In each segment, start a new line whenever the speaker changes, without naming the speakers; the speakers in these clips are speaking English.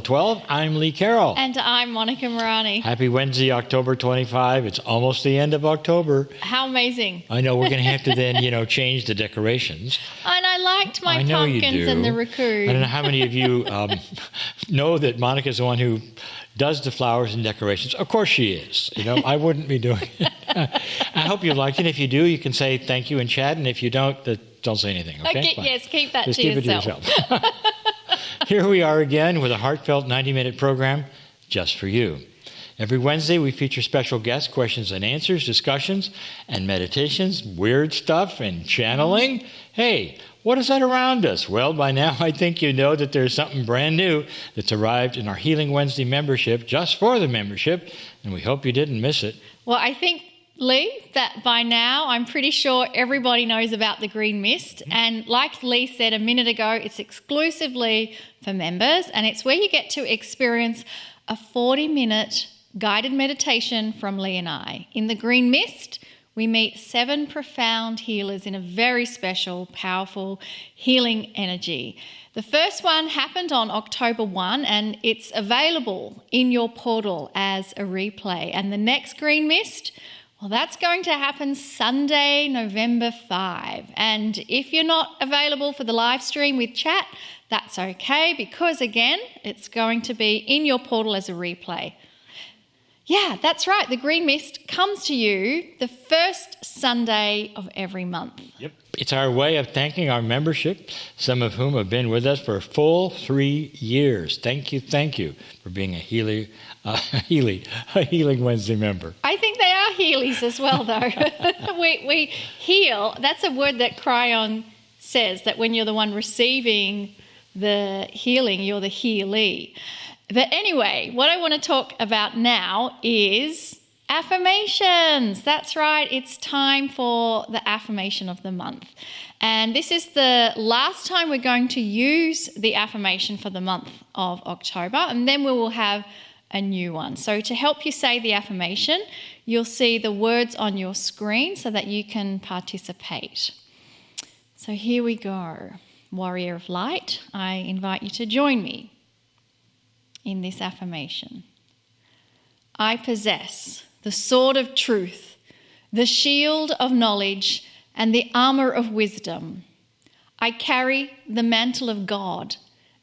12, I'm Lee Carroll.
And I'm Monica Morani.
Happy Wednesday, October 25. It's almost the end of October.
How amazing.
I know we're going to have to then, change the decorations.
And I liked my
I know you
pumpkins
do.
and the raccoon.
I don't know how many of you know that Monica's the one who does the flowers and decorations. Of course she is. I wouldn't be doing it. I hope you liked it. If you do, you can say thank you in chat. And if you don't say anything, okay?
Yes, keep that
Just
to
keep
yourself.
It to yourself. Here we are again with a heartfelt 90-minute program just for you. Every Wednesday, we feature special guests, questions and answers, discussions, and meditations, weird stuff, and channeling. Hey, what is that around us? Well, by now, I think you know that there's something brand new that's arrived in our Healing Wednesday membership, just for the membership, and we hope you didn't miss it.
Well, I think, Lee, that by now I'm pretty sure everybody knows about the green mist. And like Lee said a minute ago, it's exclusively for members, and it's where you get to experience a 40-minute guided meditation from Lee and I. In the green mist, we meet 7 profound healers in a very special, powerful healing energy. The first one happened on October 1, and it's available in your portal as a replay. And the next green mist, well, that's going to happen Sunday, November 5. And if you're not available for the live stream with chat, that's okay, because again, it's going to be in your portal as a replay. Yeah, that's right. The green mist comes to you the first Sunday of every month.
Yep. It's our way of thanking our membership, some of whom have been with us for a full 3 years. Thank you for being a Healing Wednesday member.
I think they are Healies as well, though. we heal. That's a word that Kryon says, that when you're the one receiving the healing, you're the healee. But anyway, what I want to talk about now is affirmations. That's right. It's time for the affirmation of the month. And this is the last time we're going to use the affirmation for the month of October, and then we will have a new one. So to help you say the affirmation, you'll see the words on your screen so that you can participate. So here we go. Warrior of Light, I invite you to join me in this affirmation. I possess the sword of truth, the shield of knowledge, and the armor of wisdom. I carry the mantle of God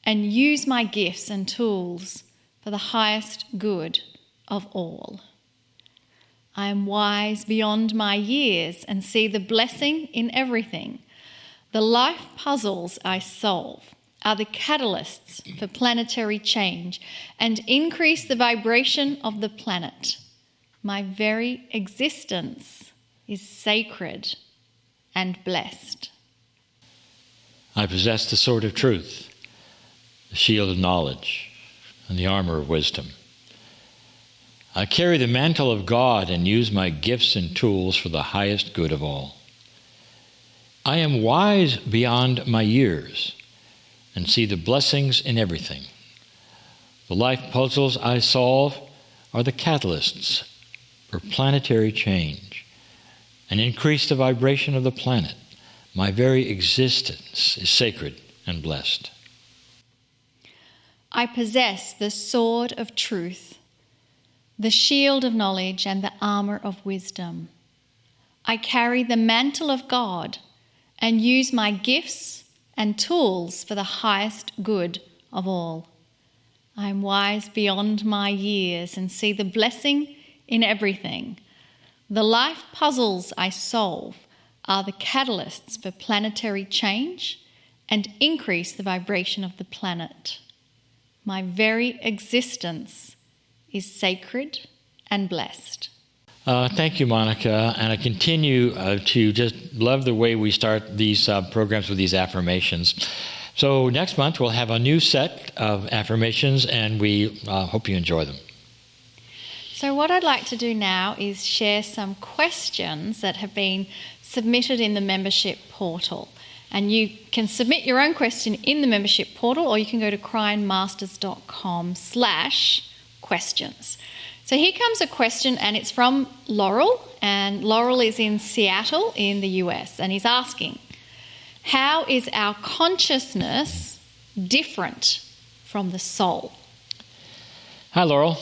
and use my gifts and tools for the highest good of all. I am wise beyond my years and see the blessing in everything. The life puzzles I solve are the catalysts for planetary change and increase the vibration of the planet. My very existence is sacred and blessed.
I possess the sword of truth, the shield of knowledge, and the armor of wisdom. I carry the mantle of God and use my gifts and tools for the highest good of all. I am wise beyond my years and see the blessings in everything. The life puzzles I solve are the catalysts for planetary change and increase the vibration of the planet. My very existence is sacred and blessed.
I possess the sword of truth, the shield of knowledge, and the armor of wisdom. I carry the mantle of God and use my gifts and tools for the highest good of all. I am wise beyond my years and see the blessing in everything. The life puzzles I solve are the catalysts for planetary change and increase the vibration of the planet. My very existence is sacred and blessed.
Thank you, Monica. And I continue to just love the way we start these programs with these affirmations. So next month we'll have a new set of affirmations, and we hope you enjoy them.
So what I'd like to do now is share some questions that have been submitted in the membership portal. And you can submit your own question in the membership portal, or you can go to cryonmasters.com/questions. So here comes a question, and it's from Laurel, and Laurel is in Seattle in the US, and he's asking, how is our consciousness different from the soul?
Hi, Laurel.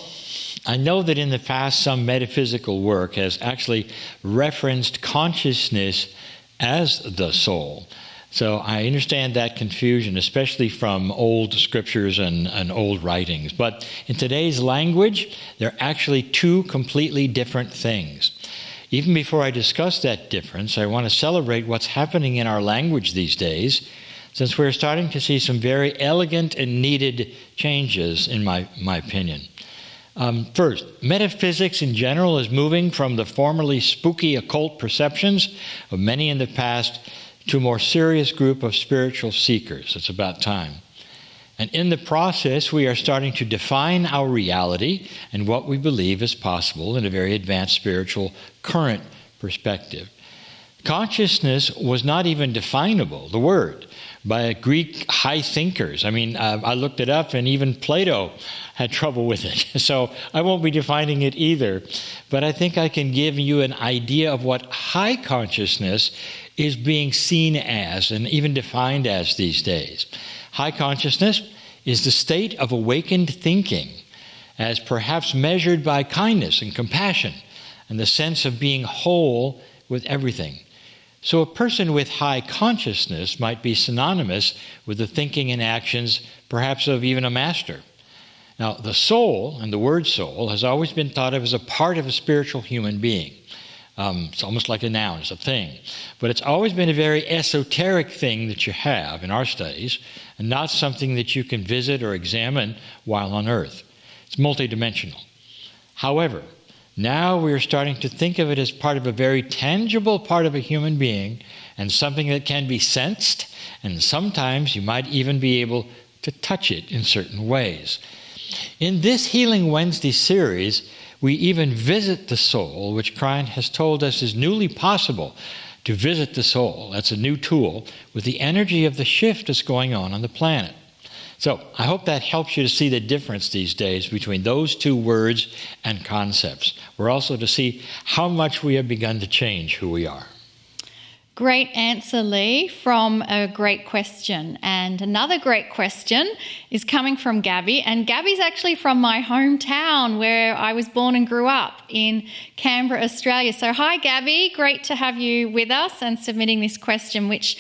I know that in the past some metaphysical work has actually referenced consciousness as the soul. So I understand that confusion, especially from old scriptures and old writings. But in today's language, they're actually two completely different things. Even before I discuss that difference, I want to celebrate what's happening in our language these days, since we're starting to see some very elegant and needed changes, in my opinion. First, metaphysics in general is moving from the formerly spooky occult perceptions of many in the past to a more serious group of spiritual seekers. It's about time. And in the process, we are starting to define our reality and what we believe is possible in a very advanced spiritual current perspective. Consciousness was not even definable, the word, by Greek high thinkers. I looked it up, and even Plato had trouble with it. So I won't be defining it either. But I think I can give you an idea of what high consciousness is being seen as and even defined as these days. High consciousness is the state of awakened thinking, as perhaps measured by kindness and compassion and the sense of being whole with everything. So a person with high consciousness might be synonymous with the thinking and actions, perhaps of even a master. Now, the soul, and the word soul, has always been thought of as a part of a spiritual human being. It's almost like a noun, it's a thing. But it's always been a very esoteric thing that you have in our studies, and not something that you can visit or examine while on earth. It's multidimensional. However, now we are starting to think of it as part of a very tangible part of a human being, and something that can be sensed, and sometimes you might even be able to touch it in certain ways. In this Healing Wednesday series, we even visit the soul, which Kryon has told us is newly possible to visit the soul. That's a new tool with the energy of the shift that's going on the planet. So I hope that helps you to see the difference these days between those two words and concepts. We're also to see how much we have begun to change who we are.
Great answer, Lee, from a great question. And another great question is coming from Gabby. And Gabby's actually from my hometown where I was born and grew up in Canberra, Australia. So hi, Gabby. Great to have you with us and submitting this question, which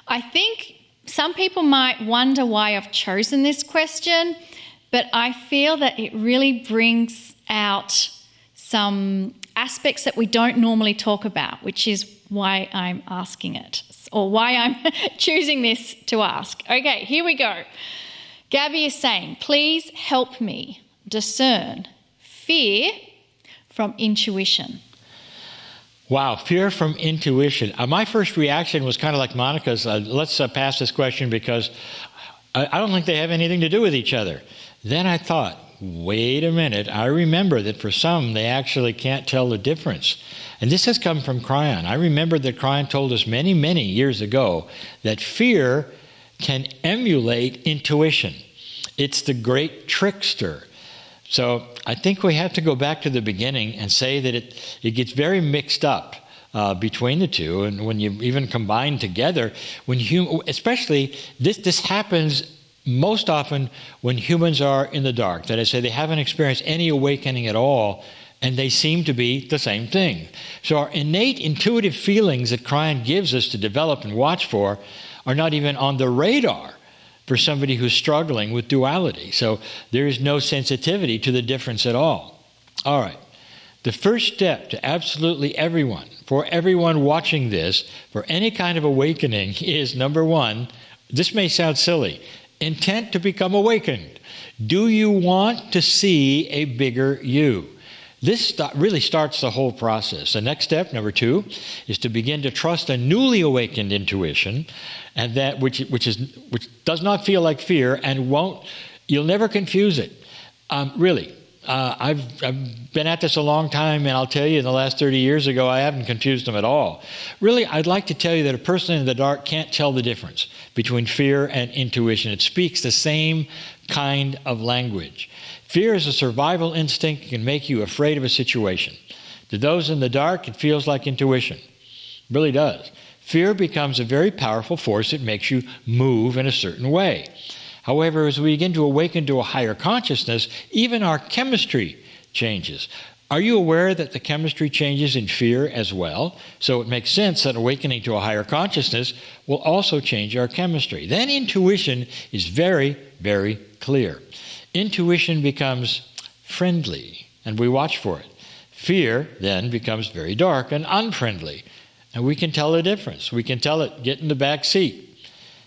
I think some people might wonder why I've chosen this question, but I feel that it really brings out some aspects that we don't normally talk about, which is why I'm asking it, or why I'm choosing this to ask. Okay, here we go. Gabby is saying, please help me discern fear from intuition.
Wow, fear from intuition. My first reaction was kind of like Monica's. Let's pass this question because I don't think they have anything to do with each other. Then I thought, wait a minute, I remember that for some, they actually can't tell the difference. And this has come from Kryon. I remember that Kryon told us many, many years ago that fear can emulate intuition. It's the great trickster. So I think we have to go back to the beginning and say that it gets very mixed up between the two. And when you even combine together, especially this happens most often when humans are in the dark. That is, they haven't experienced any awakening at all, and they seem to be the same thing. So our innate intuitive feelings that Kryon gives us to develop and watch for are not even on the radar for somebody who's struggling with duality. So there is no sensitivity to the difference at all. All right. The first step to absolutely everyone, for everyone watching this, for any kind of awakening is, number one, this may sound silly, intent to become awakened. Do you want to see a bigger you? This really starts the whole process. The next step, number two, is to begin to trust a newly awakened intuition, and that which does not feel like fear and you'll never confuse it. I've been at this a long time, and I'll tell you, in the last 30 years ago, I haven't confused them at all. Really, I'd like to tell you that a person in the dark can't tell the difference between fear and intuition. It speaks the same kind of language. Fear is a survival instinct. It can make you afraid of a situation. To those in the dark, it feels like intuition. It really does. Fear becomes a very powerful force. It makes you move in a certain way. However, as we begin to awaken to a higher consciousness, even our chemistry changes. Are you aware that the chemistry changes in fear as well? So it makes sense that awakening to a higher consciousness will also change our chemistry. Then intuition is very, very clear. Intuition becomes friendly, and we watch for it. Fear then becomes very dark and unfriendly, and we can tell the difference. We can tell it, get in the back seat.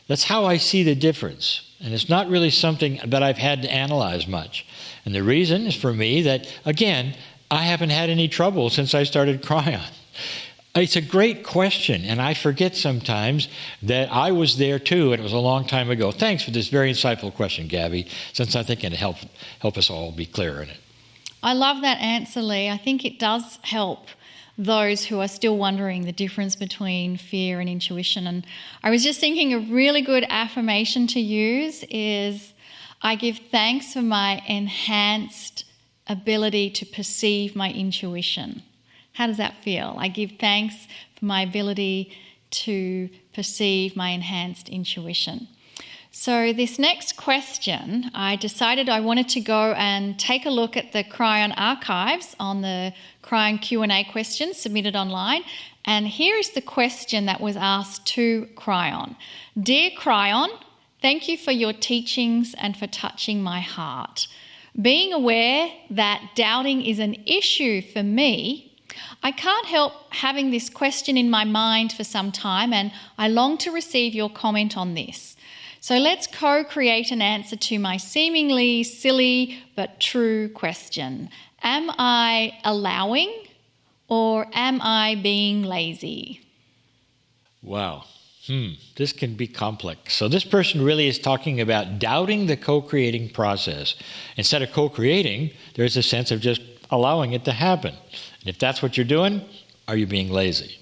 That's how I see the difference, and it's not really something that I've had to analyze much. And the reason is for me that, again, I haven't had any trouble since I started Kryon. It's a great question, and I forget sometimes that I was there too, and it was a long time ago. Thanks for this very insightful question, Gabby, since I think it'll help us all be clearer in it.
I love that answer, Lee. I think it does help those who are still wondering the difference between fear and intuition. And I was just thinking a really good affirmation to use is, I give thanks for my enhanced ability to perceive my intuition. How does that feel? I give thanks for my ability to perceive my enhanced intuition. So this next question, I decided I wanted to go and take a look at the Kryon archives on the Kryon Q&A questions submitted online. And here is the question that was asked to Kryon. Dear Kryon, thank you for your teachings and for touching my heart. Being aware that doubting is an issue for me, I can't help having this question in my mind for some time, and I long to receive your comment on this. So let's co-create an answer to my seemingly silly but true question. Am I allowing or am I being lazy?
Wow. This can be complex. So this person really is talking about doubting the co-creating process. Instead of co-creating, there's a sense of just allowing it to happen. And if that's what you're doing, are you being lazy?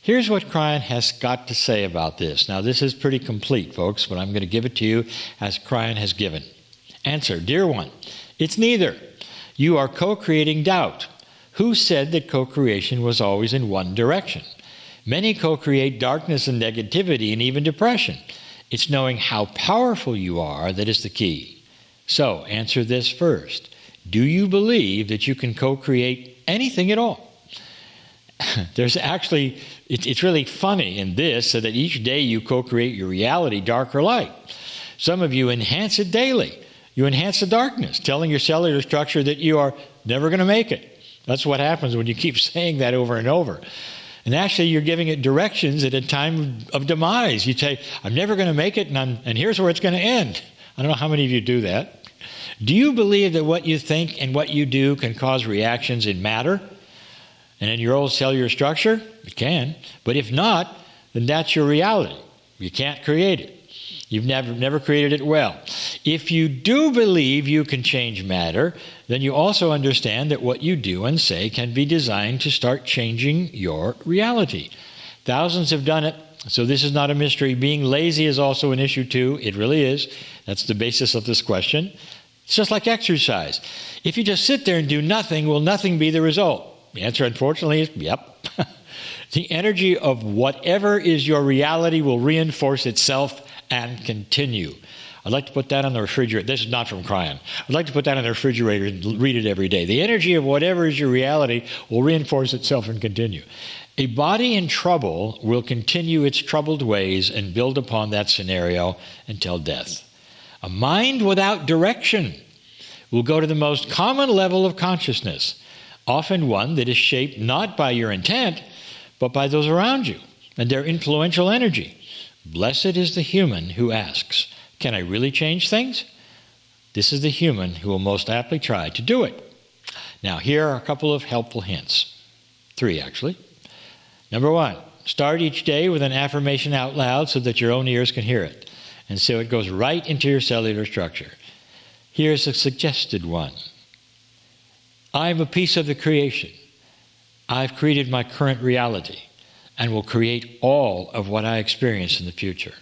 Here's what Kryon has got to say about this. Now, this is pretty complete, folks, but I'm going to give it to you as Kryon has given. Answer, dear one, it's neither. You are co-creating doubt. Who said that co-creation was always in one direction? Many co-create darkness and negativity and even depression. It's knowing how powerful you are that is the key. So, answer this first. Do you believe that you can co-create anything at all? There's actually, it's really funny in this, so that each day you co-create your reality, dark or light. Some of you enhance it daily. You enhance the darkness, telling your cellular structure that you are never going to make it. That's what happens when you keep saying that over and over. And actually, you're giving it directions at a time of demise. You say, I'm never going to make it, and here's where it's going to end. I don't know how many of you do that. Do you believe that what you think and what you do can cause reactions in matter and in your old cellular structure? It can. But if not, then that's your reality. You can't create it. You've never created it well. If you do believe you can change matter, then you also understand that what you do and say can be designed to start changing your reality. Thousands have done it, so this is not a mystery. Being lazy is also an issue too. It really is. That's the basis of this question. It's just like exercise. If you just sit there and do nothing, will nothing be the result? The answer, unfortunately, is yep. The energy of whatever is your reality will reinforce itself and continue. I'd like to put that on the refrigerator. This is not from Kryon. I'd like to put that on the refrigerator and read it every day. The energy of whatever is your reality will reinforce itself and continue. A body in trouble will continue its troubled ways and build upon that scenario until death. A mind without direction will go to the most common level of consciousness, often one that is shaped not by your intent, but by those around you and their influential energy. Blessed is the human who asks, can I really change things? This is the human who will most aptly try to do it. Now, here are a couple of helpful hints. 3, actually. Number 1, start each day with an affirmation out loud so that your own ears can hear it, and so it goes right into your cellular structure. Here's a suggested one. I'm a piece of the creation. I've created my current reality and will create all of what I experience in the future.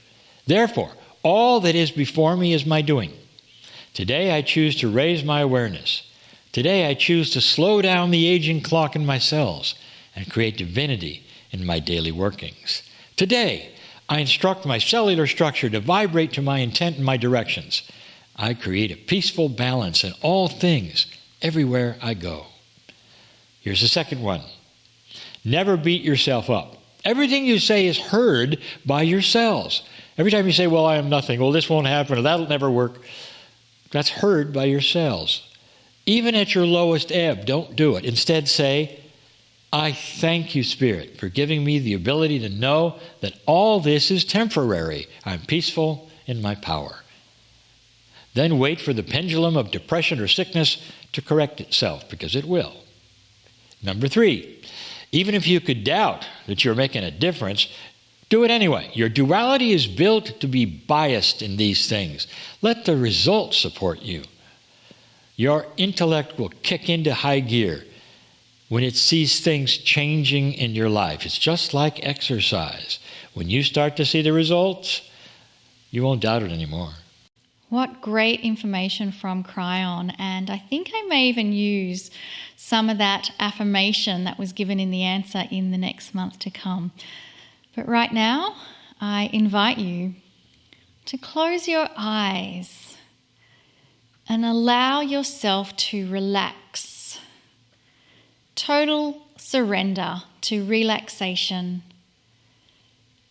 Therefore, all that is before me is my doing. Today I choose to raise my awareness. Today I choose to slow down the aging clock in my cells and create divinity in my daily workings. Today I instruct my cellular structure to vibrate to my intent and my directions. I create a peaceful balance in all things, everywhere I go. Here's the second one. Never beat yourself up. Everything you say is heard by your cells. Every time you say, well, I am nothing, well, this won't happen, or that'll never work, that's heard by your cells. Even at your lowest ebb, don't do it. Instead say, I thank you, Spirit, for giving me the ability to know that all this is temporary. I'm peaceful in my power. Then wait for the pendulum of depression or sickness to correct itself, because it will. Number 3, even if you could doubt that you're making a difference, do it anyway. Your duality is built to be biased in these things. Let the results support you. Your intellect will kick into high gear when it sees things changing in your life. It's just like exercise. When you start to see the results, you won't doubt it anymore.
What great information from Kryon, and I think I may even use some of that affirmation that was given in the answer in the next month to come. But right now, I invite you to close your eyes and allow yourself to relax. Total surrender to relaxation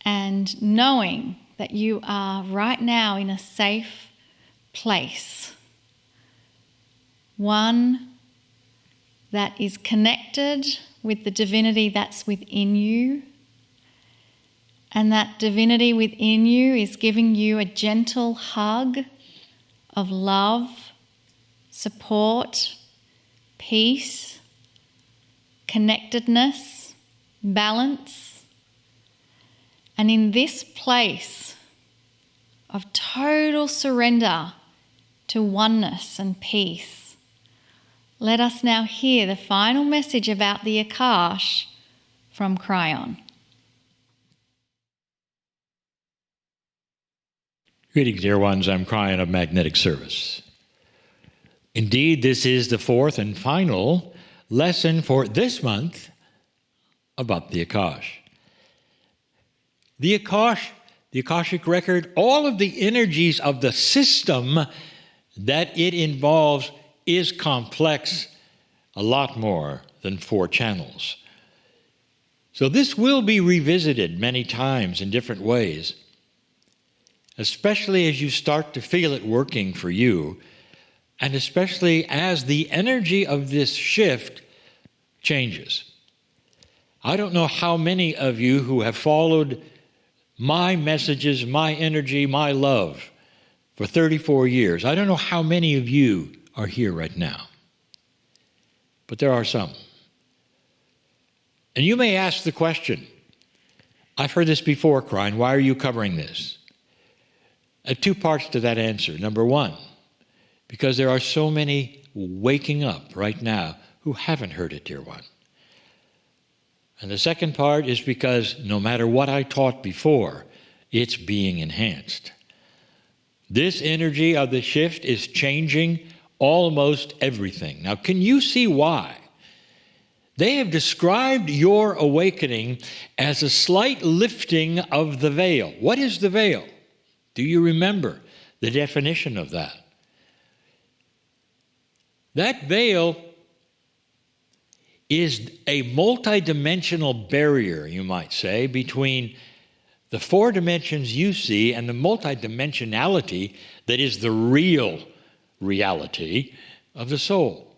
and knowing that you are right now in a safe place. One that is connected with the divinity that's within you. And that divinity within you is giving you a gentle hug of love, support, peace, connectedness, balance. And in this place of total surrender to oneness and peace, let us now hear the final message about the Akash from Kryon.
Greetings, dear ones. I'm Kryon of Magnetic Service. Indeed, this is the 4th and final lesson for this month about the Akash. The Akash, the Akashic Record, all of the energies of the system that it involves is complex, a lot more than 4 channels. So this will be revisited many times in different ways, especially as you start to feel it working for you, and especially as the energy of this shift changes. I don't know how many of you who have followed my messages, my energy, my love for 34 years, I don't know how many of you are here right now. But there are some. And you may ask the question, I've heard this before, Kryon, why are you covering this? 2 parts to that answer. Number 1, because there are so many waking up right now who haven't heard it, dear one. And the second part is because no matter what I taught before, it's being enhanced. This energy of the shift is changing almost everything. Now, can you see why? They have described your awakening as a slight lifting of the veil. What is the veil? Do you remember the definition of that? That veil is a multidimensional barrier, you might say, between the 4 dimensions you see and the multidimensionality that is the real reality of the soul.